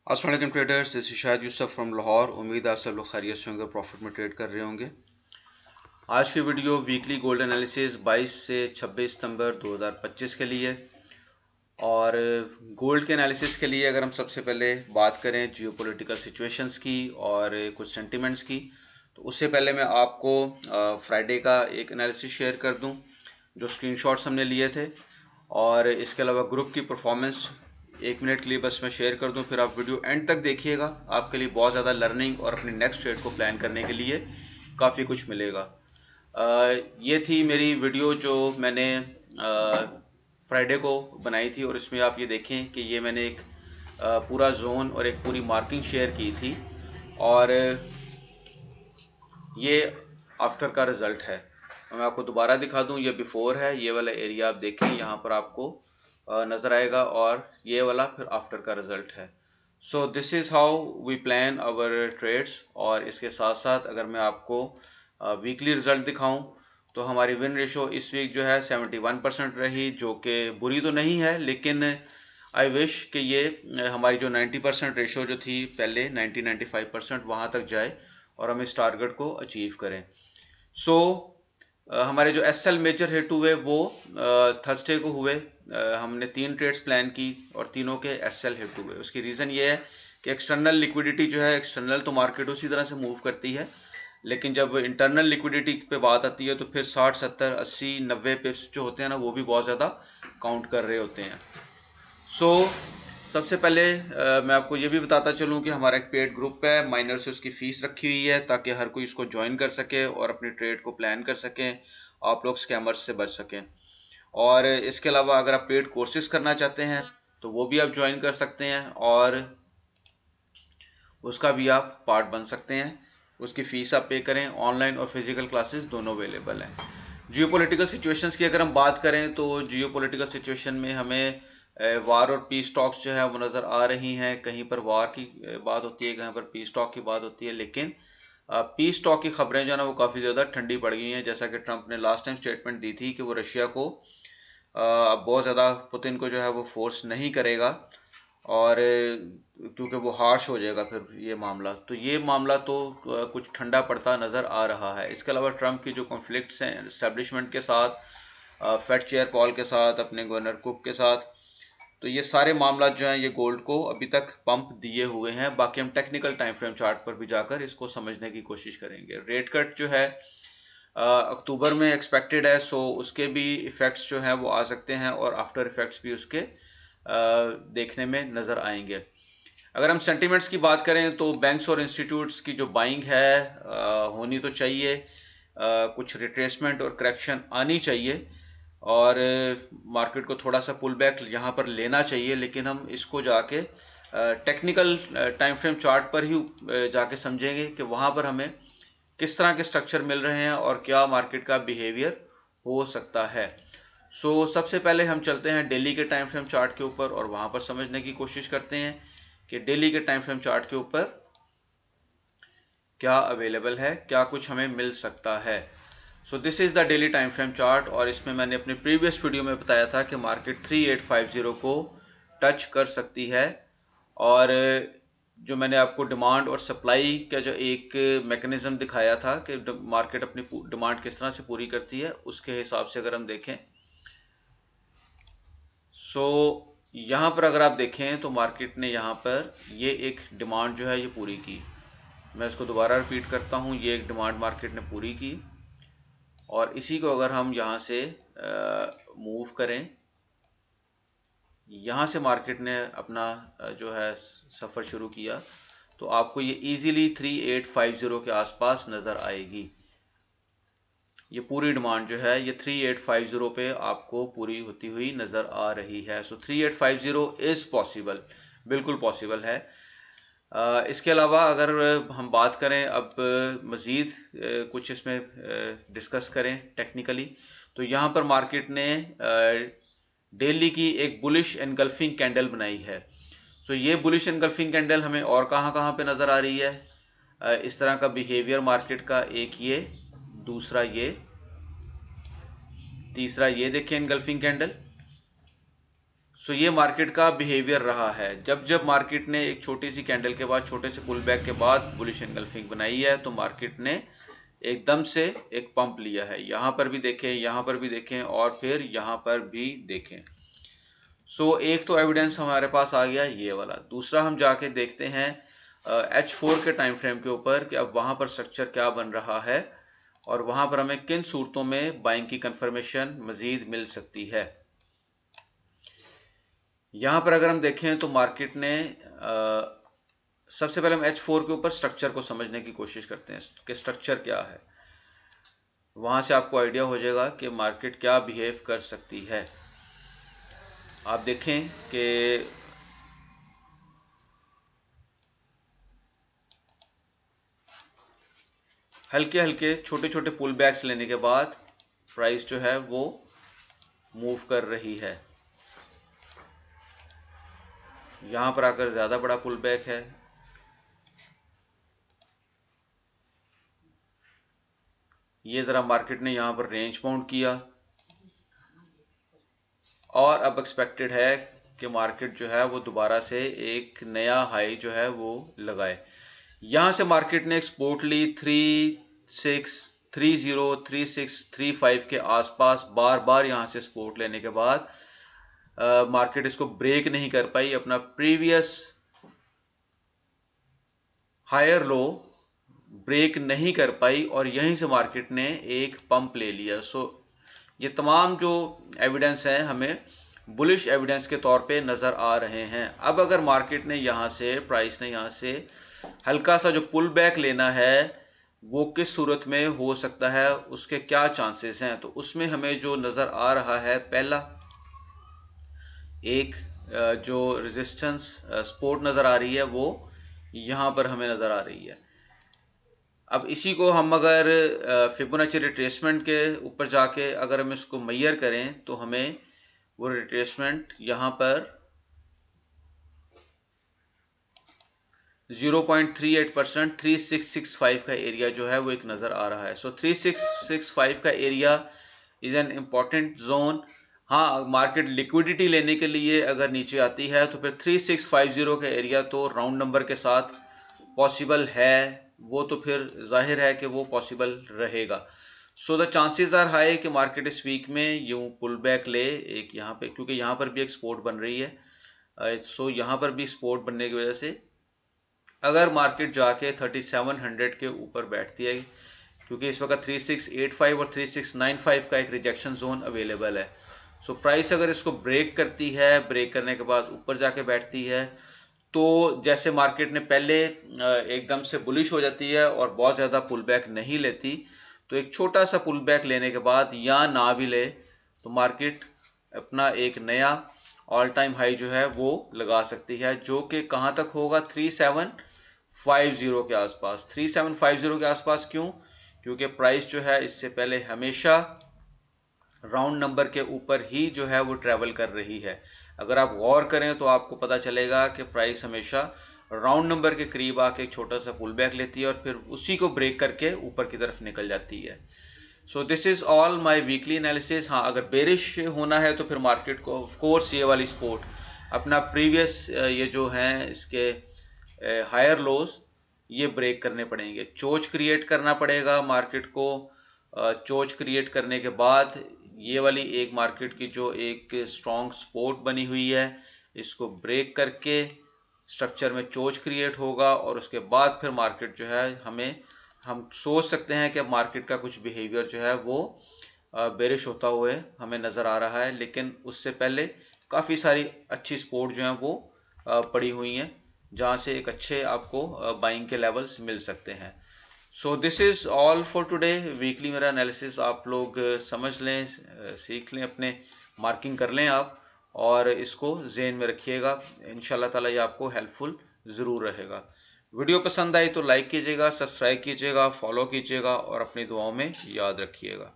अस्सलाम वालेकुम traders, this is Shahid Yusuf from Lahore. उम्मीद है आप सब लोग खैरियत से होंगे, प्रॉफिट में ट्रेड कर रहे होंगे। आज की वीडियो वीकली गोल्ड एनालिसिस 22 से 26 सितंबर 2025 के लिए। और गोल्ड के एनालिसिस के लिए अगर हम सबसे पहले बात करें जियोपॉलिटिकल सिचुएशंस की और कुछ सेंटिमेंट्स की, तो उससे पहले मैं आपको फ्राइडे का एक एनालिसिस शेयर कर दूं जो स्क्रीनशॉट्स हमने लिए थे, और इसके अलावा ग्रुप की परफॉर्मेंस 1 मिनट के लिए बस मैं शेयर कर दूं। फिर आप वीडियो एंड तक देखिएगा, आपके लिए बहुत ज़्यादा लर्निंग और अपनी नेक्स्ट ट्रेड को प्लान करने के लिए काफ़ी कुछ मिलेगा। ये थी मेरी वीडियो जो मैंने फ्राइडे को बनाई थी, और इसमें आप ये देखें कि ये मैंने एक पूरा जोन और एक पूरी मार्किंग शेयर की थी, और ये आफ्टर का रिजल्ट है। मैं आपको दोबारा दिखा दूं, ये बिफोर है, ये वाला एरिया आप देखें यहाँ पर आपको नज़र आएगा, और ये वाला फिर आफ्टर का रिजल्ट है। So this is how we plan our trades. और इसके साथ साथ अगर मैं आपको वीकली रिजल्ट दिखाऊं, तो हमारी विन रेशो इस वीक जो है 71% रही, जो कि बुरी तो नहीं है, लेकिन आई विश कि ये हमारी जो 90% रेशो जो थी पहले 90-95% वहाँ तक जाए और हम इस टारगेट को अचीव करें। सो हमारे जो एसएल मेजर हिट हुए वो थर्सडे को हुए। हमने 3 ट्रेड्स प्लान की और तीनों के एसएल हिट हुए। उसकी रीज़न ये है कि एक्सटर्नल लिक्विडिटी जो है, एक्सटर्नल तो मार्केट उसी तरह से मूव करती है, लेकिन जब इंटरनल लिक्विडिटी पे बात आती है तो फिर 60, 70, 80, 90 पिप्स जो होते हैं ना, वो भी बहुत ज़्यादा काउंट कर रहे होते हैं। सो सबसे पहले मैं आपको ये भी बताता चलूँ कि हमारा एक पेड ग्रुप है, माइनर से उसकी फ़ीस रखी हुई है ताकि हर कोई इसको ज्वाइन कर सके और अपनी ट्रेड को प्लान कर सकें, आप लोग स्कैमर्स से बच सकें। और इसके अलावा अगर आप पेड कोर्सेज करना चाहते हैं तो वो भी आप ज्वाइन कर सकते हैं, और उसका भी आप पार्ट बन सकते हैं। उसकी फ़ीस आप पे करें। ऑनलाइन और फिजिकल क्लासेस दोनों अवेलेबल हैं। जियोपॉलिटिकल सिचुएशंस की अगर हम बात करें, तो जियोपॉलिटिकल सिचुएशन में हमें वार और पीस टॉक्स जो है वो नज़र आ रही हैं। कहीं पर वार की बात होती है, कहीं पर पीस टॉक की बात होती है, लेकिन पीस टॉक की खबरें जो है ना वो काफ़ी ज़्यादा ठंडी पड़ गई हैं। जैसा कि ट्रंप ने लास्ट टाइम स्टेटमेंट दी थी कि वो रशिया को अब बहुत ज़्यादा पुतिन को जो है वो फोर्स नहीं करेगा, और क्योंकि वो हार्श हो जाएगा फिर ये मामला, तो ये मामला तो कुछ ठंडा पड़ता नज़र आ रहा है। इसके अलावा ट्रंप की जो कॉन्फ्लिक्ट्स हैं एस्टेब्लिशमेंट के साथ, फेड चेयर पॉल के साथ, अपने गवर्नर कुक के साथ, तो ये सारे मामला जो हैं ये गोल्ड को अभी तक पंप दिए हुए हैं। बाकी हम टेक्निकल टाइम फ्रेम चार्ट पर भी जाकर इसको समझने की कोशिश करेंगे। रेट कट जो है अक्टूबर में एक्सपेक्टेड है, सो उसके भी इफ़ेक्ट्स जो हैं वो आ सकते हैं, और आफ्टर इफ़ेक्ट्स भी उसके देखने में नज़र आएंगे। अगर हम सेंटिमेंट्स की बात करें, तो बैंक्स और इंस्टीट्यूट्स की जो बाइंग है होनी तो चाहिए, कुछ रिट्रेसमेंट और करेक्शन आनी चाहिए, और मार्केट को थोड़ा सा पुल बैक यहाँ पर लेना चाहिए, लेकिन हम इसको जाके टेक्निकल टाइम फ्रेम चार्ट पर ही जाके समझेंगे कि वहाँ पर हमें किस तरह के स्ट्रक्चर मिल रहे हैं और क्या मार्केट का बिहेवियर हो सकता है। सो सबसे पहले हम चलते हैं डेली के टाइम फ्रेम चार्ट के ऊपर, और वहाँ पर समझने की कोशिश करते हैं कि डेली के टाइम फ्रेम चार्ट के ऊपर क्या अवेलेबल है, क्या कुछ हमें मिल सकता है। So this is the daily time frame chart, और इसमें मैंने अपनी प्रीवियस वीडियो में बताया था कि मार्केट 3850 को टच कर सकती है, और जो मैंने आपको डिमांड और सप्लाई का जो एक मैकेनिज्म दिखाया था कि मार्केट अपनी डिमांड किस तरह से पूरी करती है, उसके हिसाब से अगर हम देखें, सो यहाँ पर अगर आप देखें तो मार्केट ने यहाँ पर ये एक डिमांड जो है ये पूरी की। मैं इसको दोबारा रिपीट करता हूँ, ये एक डिमांड मार्केट ने पूरी की, और इसी को अगर हम यहाँ से मूव करें, यहाँ से मार्केट ने अपना जो है सफ़र शुरू किया, तो आपको ये इजीली 3850 के आसपास नज़र आएगी। ये पूरी डिमांड जो है ये 3850 पे आपको पूरी होती हुई नज़र आ रही है। सो 3850 इज़ पॉसिबल, बिल्कुल पॉसिबल है। इसके अलावा अगर हम बात करें अब मज़ीद कुछ इसमें डिस्कस करें टेक्निकली, तो यहाँ पर मार्केट ने डेली की एक बुलिश एनगल्फिंग कैंडल बनाई है। सो ये बुलिश एनगल्फिंग कैंडल हमें और कहाँ कहाँ पे नज़र आ रही है, इस तरह का बिहेवियर मार्केट का, एक ये, दूसरा ये, तीसरा ये देखिए एनगल्फिंग कैंडल। सो ये मार्केट का बिहेवियर रहा है। जब जब मार्केट ने एक छोटी सी कैंडल के बाद, छोटे से पुल बैक के बाद बुलिश एंगल्फिंग बनाई है, तो मार्केट ने एकदम से एक पंप लिया है। यहां पर भी देखें, यहां पर भी देखें, और फिर यहां पर भी देखें। सो एक तो एविडेंस हमारे पास आ गया ये वाला। दूसरा हम जाके देखते हैं H4 के टाइम फ्रेम के ऊपर कि अब वहां पर स्ट्रक्चर क्या बन रहा है और वहां पर हमें किन सूरतों में बाइंग की कंफर्मेशन मजीद मिल सकती है। यहां पर अगर हम देखें तो मार्केट ने सबसे पहले हम H4 के ऊपर स्ट्रक्चर को समझने की कोशिश करते हैं कि स्ट्रक्चर क्या है। वहां से आपको आइडिया हो जाएगा कि मार्केट क्या बिहेव कर सकती है। आप देखें कि हल्के हल्के छोटे छोटे पुल बैक्स लेने के बाद प्राइस जो है वो मूव कर रही है। यहां पर आकर ज्यादा बड़ा पुल बैक है, ये जरा मार्केट ने यहां पर रेंज बाउंड किया और अब एक्सपेक्टेड है कि मार्केट जो है वो दोबारा से एक नया हाई जो है वो लगाए। यहां से मार्केट ने एक्सपोर्ट ली 3635 के आसपास, बार बार यहां से सपोर्ट लेने के बाद मार्केट इसको ब्रेक नहीं कर पाई, अपना प्रीवियस हायर लो ब्रेक नहीं कर पाई और यहीं से मार्केट ने एक पंप ले लिया। सो ये तमाम जो एविडेंस हैं हमें बुलिश एविडेंस के तौर पे नज़र आ रहे हैं। अब अगर मार्केट ने यहाँ से, प्राइस ने यहाँ से हल्का सा जो पुल बैक लेना है वो किस सूरत में हो सकता है, उसके क्या चांसेस हैं, तो उसमें हमें जो नज़र आ रहा है, पहला एक जो रेजिस्टेंस सपोर्ट नज़र आ रही है वो यहाँ पर हमें नज़र आ रही है। अब इसी को हम अगर फिबोनाची रिट्रेसमेंट के ऊपर जाके अगर हम इसको मेजर करें तो हमें वो रिट्रेसमेंट यहाँ पर 0.38% 3665 का एरिया जो है वो एक नज़र आ रहा है। सो 3665 का area is an important zone. हाँ, मार्केट लिक्विडिटी लेने के लिए अगर नीचे आती है तो फिर 3650 का एरिया तो राउंड नंबर के साथ पॉसिबल है, वो तो फिर जाहिर है कि वो पॉसिबल रहेगा। So the chances are high कि मार्केट इस वीक में यूं पुल बैक ले एक यहाँ पे, क्योंकि यहाँ पर भी एक सपोर्ट बन रही है। सो यहाँ पर भी सपोर्ट बनने की वजह से अगर मार्केट जाके 3700 के ऊपर बैठती है, क्योंकि इस वक्त 3685 और 3695 का एक रिजेक्शन जोन अवेलेबल है। सो प्राइस अगर इसको ब्रेक करती है, ब्रेक करने के बाद ऊपर जाके बैठती है, तो जैसे मार्केट ने पहले एकदम से बुलिश हो जाती है और बहुत ज़्यादा पुल बैक नहीं लेती, तो एक छोटा सा पुल बैक लेने के बाद या ना भी ले तो मार्केट अपना एक नया ऑल टाइम हाई जो है वो लगा सकती है, जो कि कहाँ तक होगा, 3750 के आसपास। 3750 के आसपास क्यों? क्योंकि प्राइस जो है इससे पहले हमेशा राउंड नंबर के ऊपर ही जो है वो ट्रेवल कर रही है। अगर आप गौर करें तो आपको पता चलेगा कि प्राइस हमेशा राउंड नंबर के करीब आके एक छोटा सा पुल बैक लेती है और फिर उसी को ब्रेक करके ऊपर की तरफ निकल जाती है। So this is all my weekly analysis. हाँ, अगर बेरिश होना है तो फिर मार्केट को ऑफ कोर्स ये वाली सपोर्ट अपना प्रीवियस ये जो हैं इसके हायर लोज ये ब्रेक करने पड़ेंगे, चोच क्रिएट करना पड़ेगा मार्केट को। चोच क्रिएट करने के बाद ये वाली एक मार्केट की जो एक स्ट्रॉन्ग सपोर्ट बनी हुई है इसको ब्रेक करके स्ट्रक्चर में चोच क्रिएट होगा और उसके बाद फिर मार्केट जो है हम सोच सकते हैं कि अब मार्केट का कुछ बिहेवियर जो है वो बेरिश होता हुए हमें नज़र आ रहा है। लेकिन उससे पहले काफ़ी सारी अच्छी सपोर्ट जो है वो पड़ी हुई हैं जहाँ से एक अच्छे आपको बाइंग के लेवल्स मिल सकते हैं। सो this is all for today. Weekly मेरा एनालिसिस आप लोग समझ लें, सीख लें, अपने मार्किंग कर लें आप और इसको ज़हन में रखिएगा। इंशाल्लाह ताला ये आपको हेल्पफुल ज़रूर रहेगा। वीडियो पसंद आई तो लाइक कीजिएगा, सब्सक्राइब कीजिएगा, फॉलो कीजिएगा और अपनी दुआओं में याद रखिएगा।